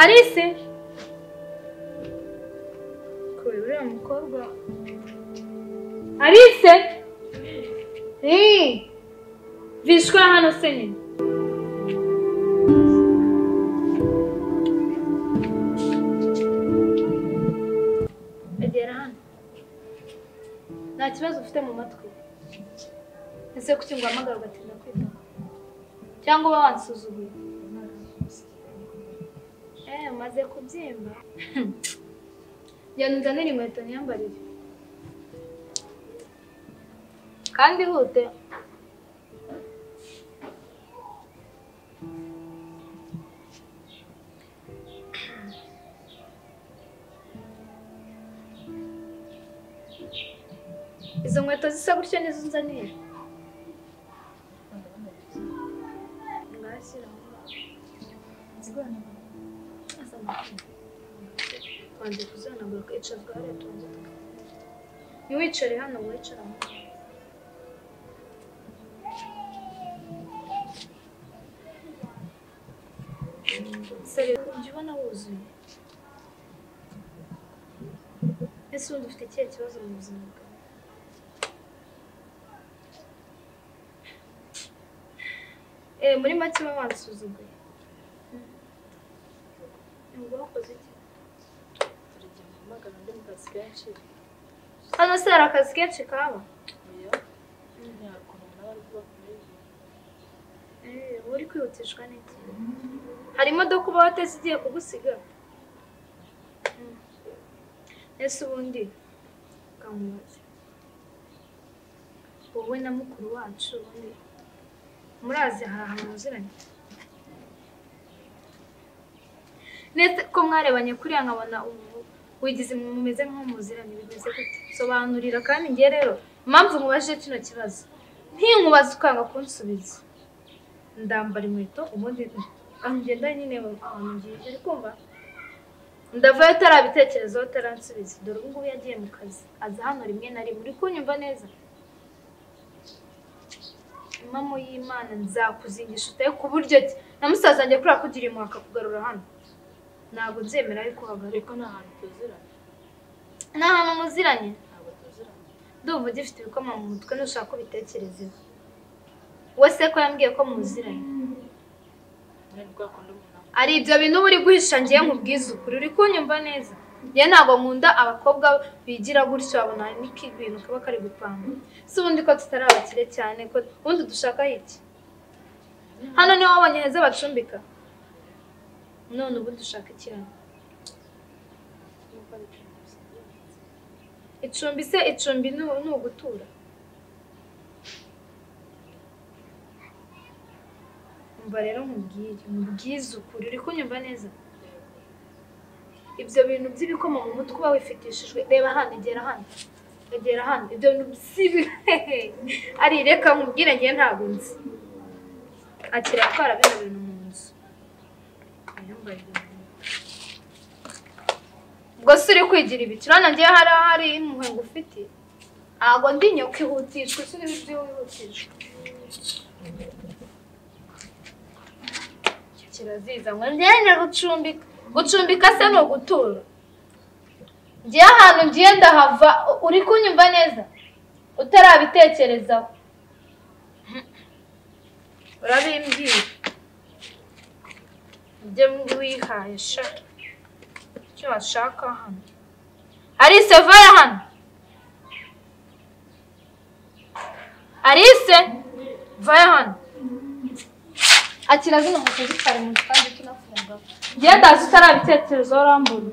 Alice uriya mukobwa Alice vishwa hano se nyine egera hano nta kibazo ufite mu matwi ese kuki ngo amagara ugatinda kwita cyangwa uba wansuzuguye maze kubyimba njyana nzanira inkweto nyambarire kandi hute izo nkweto zisa gutyo nizo nzanira wanjye kuzanagura ukicazwa hariya tubanza ntiwicare hano wicara hano seri ujya ubona wuzuye ese ubundi ufite ikihe kibazo mu buzima bwawe muri make uba wansuzuguye ngo wakoze iki hano se hari akazi kenshi kaba uri kwihutishwa n'iki hari imodoka uba wateze igiye kugusiga ese ubundi ukamubaza wowe na mukuru wacu ubundi murazi hari ahantu muziranye nese ko mwarebanye kuriya nkabona wigize mumeze nk'umuziranye bimeze gute sobanurira kandi ngiye rero impamvu nkubajije kino kibazo ntinkubaza ukanga kunsubiza ndambara inkweto ubundi ngenda nyine ahantu ngiye uri kumva ndavayo utarabitekerezaho utaransubiza dore ubu ngubu yagiye mu kazi aza hano rimwe na rimwe uri kunyumva neza impamo y'Imana nzakuzingisha utaye ku buryo na musaza wanjye kuri akugira impuhwe akakugarura hano ntabwo nzemera ariko hagarika nta hantu tuziranye nta hantu muziranye ntabwo tuziranye ndumva ugifite ibikoma mu mutwe nushaka kubitekerezeho we se ko yambwiye ko muziranye ari ibyo bintu uri guhisha ngiye nkubwiza ukuri uri kunyumva neza njye ntabwo nkunda abakobwa bigira gutyo babona n'ikibintu kaba kari gupanga si ubundi ko tutari abakire cyane ko ubundi dushaka iki hano niho wabonye heza bacumbika none ubundi ushaka ikirano icumbi se icumbi ni ugutura umva rero nkubwize ukuri uri kunyumva neza ibyo bintu by'ibikoma mu mutwe uba wifitishijwe reba hano egera hano ibyo bintu by'ibi ari reka nkubwire ngiye ntabwo nzi akira atwara bino bintu mu nzu ubwo se uri kwigira ibiki urabona ngiye hari impuhwe ngufite ntabwo ndi nyoka ihutishwa ese uri ibyo wihutishwa kiraziza ngo njyane gucumbika se ni ugutura ngiye ahantu ngiye ndahava uri kunyumva neza utarabitekerezaho urabimbwira ibyo wihaye sha icyo washaka hano Alice vaya hano Alice vaya hano akira zino nkweto zitari mu kandi tunafunga ngiye ndazi utarabitekerezaho urambura